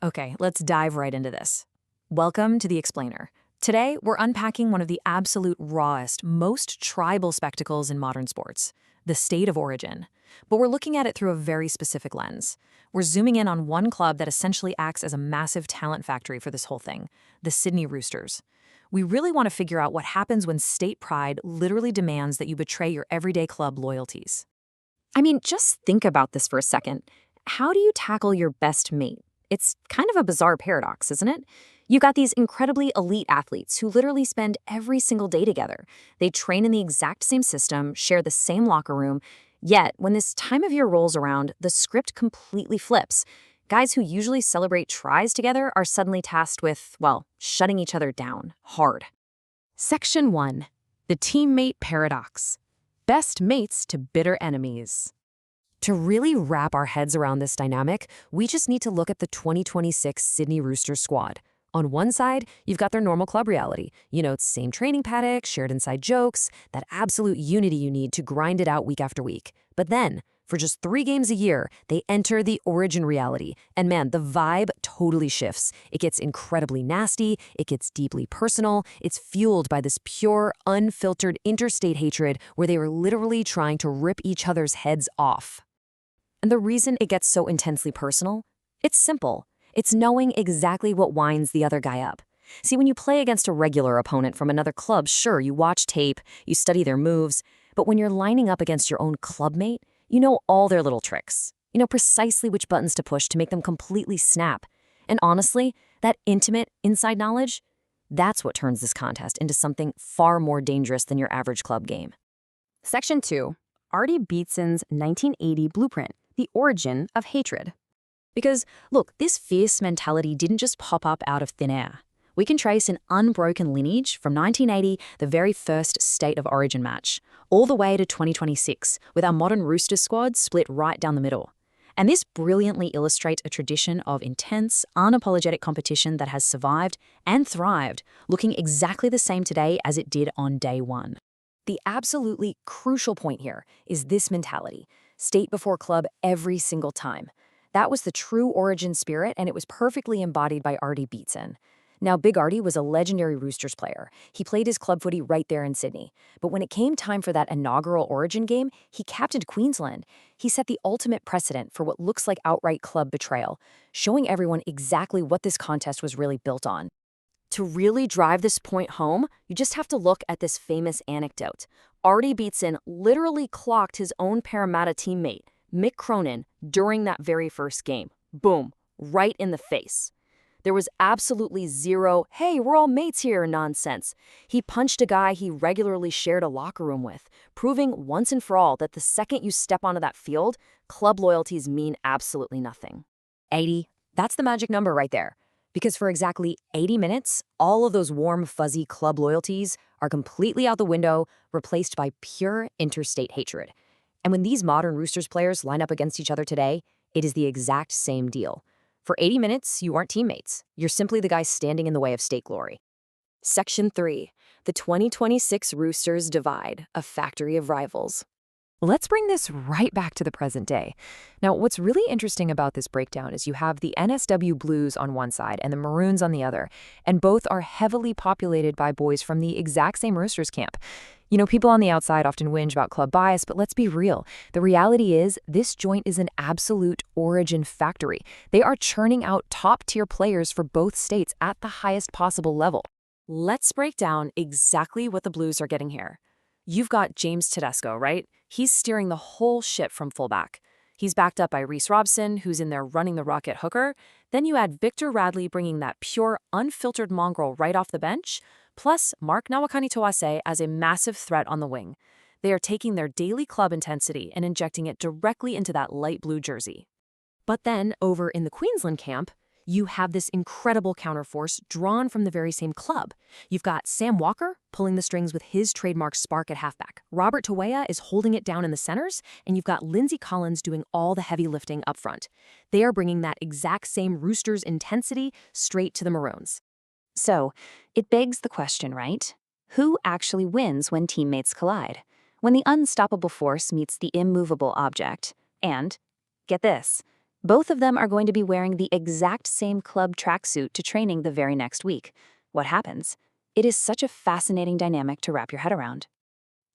Okay, let's dive right into this. Welcome to The Explainer. Today, we're unpacking one of the absolute rawest, most tribal spectacles in modern sports, the state of origin. But we're looking at it through a very specific lens. We're zooming in on one club that essentially acts as a massive talent factory for this whole thing, the Sydney Roosters. We really want to figure out what happens when state pride literally demands that you betray your everyday club loyalties. I mean, just think about this for a second. How do you tackle your best mate? It's kind of a bizarre paradox, isn't it? You got these incredibly elite athletes who literally spend every single day together. They train in the exact same system, share the same locker room. Yet, when this time of year rolls around, the script completely flips. Guys who usually celebrate tries together are suddenly tasked with, well, shutting each other down hard. Section 1. The Teammate Paradox. Best mates to bitter enemies. To really wrap our heads around this dynamic, we just need to look at the 2026 Sydney Roosters squad. On one side, you've got their normal club reality. Same training paddock, shared inside jokes, that absolute unity you need to grind it out week after week. But then, for just 3 games a year, they enter the origin reality. And man, the vibe totally shifts. It gets incredibly nasty, it gets deeply personal, it's fueled by this pure, unfiltered interstate hatred where they are literally trying to rip each other's heads off. And the reason it gets so intensely personal? It's simple. It's knowing exactly what winds the other guy up. See, when you play against a regular opponent from another club, sure, you watch tape, you study their moves, but when you're lining up against your own clubmate, you know all their little tricks. You know precisely which buttons to push to make them completely snap. And honestly, that intimate, inside knowledge, that's what turns this contest into something far more dangerous than your average club game. Section 2. Artie Beetson's 1980 Blueprint, The Origin of Hatred. Because, look, this fierce mentality didn't just pop up out of thin air. We can trace an unbroken lineage from 1980, the very first State of Origin match, all the way to 2026, with our modern Roosters squad split right down the middle. And this brilliantly illustrates a tradition of intense, unapologetic competition that has survived and thrived, looking exactly the same today as it did on day one. The absolutely crucial point here is this mentality, state before club every single time. That was the true origin spirit, and it was perfectly embodied by Artie Beetson. Now, Big Artie was a legendary Roosters player. He played his club footy right there in Sydney. But when it came time for that inaugural Origin game, he captained Queensland. He set the ultimate precedent for what looks like outright club betrayal, showing everyone exactly what this contest was really built on. To really drive this point home, you just have to look at this famous anecdote. Artie Beetson literally clocked his own Parramatta teammate, Mick Cronin, during that very first game. Boom, right in the face. There was absolutely zero, hey, we're all mates here nonsense. He punched a guy he regularly shared a locker room with, proving once and for all that the second you step onto that field, club loyalties mean absolutely nothing. 80, that's the magic number right there. Because for exactly 80 minutes, all of those warm, fuzzy club loyalties are completely out the window, replaced by pure interstate hatred. And when these modern Roosters players line up against each other today, it is the exact same deal. For 80 minutes, you aren't teammates. You're simply the guy standing in the way of state glory. Section 3. The 2026 Roosters Divide, a factory of rivals. Let's bring this right back to the present day. Now, what's really interesting about this breakdown is you have the NSW Blues on one side and the Maroons on the other, and both are heavily populated by boys from the exact same Roosters camp. People on the outside often whinge about club bias, but let's be real. The reality is this joint is an absolute origin factory. They are churning out top-tier players for both states at the highest possible level. Let's break down exactly what the Blues are getting here. You've got James Tedesco, right? He's steering the whole ship from fullback. He's backed up by Reece Robson, who's in there running the rock at hooker. Then you add Victor Radley bringing that pure, unfiltered mongrel right off the bench, plus Mark Nawaqanitawase as a massive threat on the wing. They are taking their daily club intensity and injecting it directly into that light blue jersey. But then, over in the Queensland camp, you have this incredible counterforce drawn from the very same club. You've got Sam Walker pulling the strings with his trademark spark at halfback. Robert Toia is holding it down in the centers, and you've got Lindsay Collins doing all the heavy lifting up front. They are bringing that exact same Roosters intensity straight to the Maroons. So, it begs the question, right? Who actually wins when teammates collide? When the unstoppable force meets the immovable object? And, get this, Both of them are going to be wearing the exact same club tracksuit to training the very next week. What happens? It is such a fascinating dynamic to wrap your head around.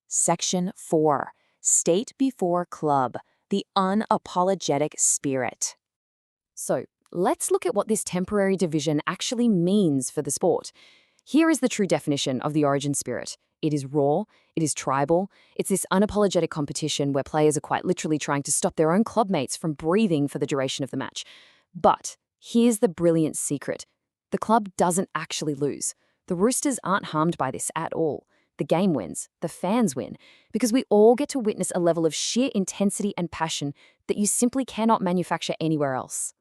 Section 4. State before club. The unapologetic spirit. So, let's look at what this temporary division actually means for the sport. Here is the true definition of the origin spirit. It is raw, it is tribal, it's this unapologetic competition where players are quite literally trying to stop their own clubmates from breathing for the duration of the match. But here's the brilliant secret. The club doesn't actually lose. The Roosters aren't harmed by this at all. The game wins, the fans win, because we all get to witness a level of sheer intensity and passion that you simply cannot manufacture anywhere else.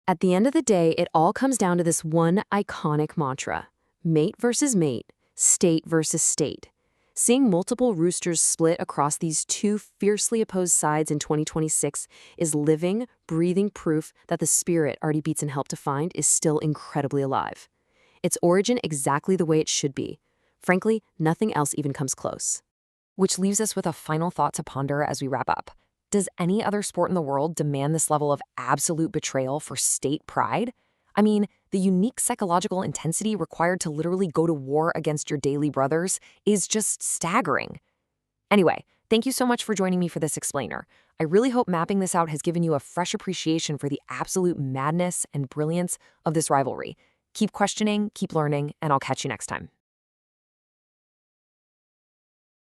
At the end of the day, it all comes down to this one iconic mantra: mate versus mate, state versus state. Seeing multiple Roosters split across these two fiercely opposed sides in 2026 is living, breathing proof that the spirit Artie Beetson helped to find is still incredibly alive. Its origin exactly the way it should be. Frankly, nothing else even comes close. Which leaves us with a final thought to ponder as we wrap up. Does any other sport in the world demand this level of absolute betrayal for state pride? I mean, the unique psychological intensity required to literally go to war against your daily brothers is just staggering. Anyway, thank you so much for joining me for this explainer. I really hope mapping this out has given you a fresh appreciation for the absolute madness and brilliance of this rivalry. Keep questioning, keep learning, and I'll catch you next time.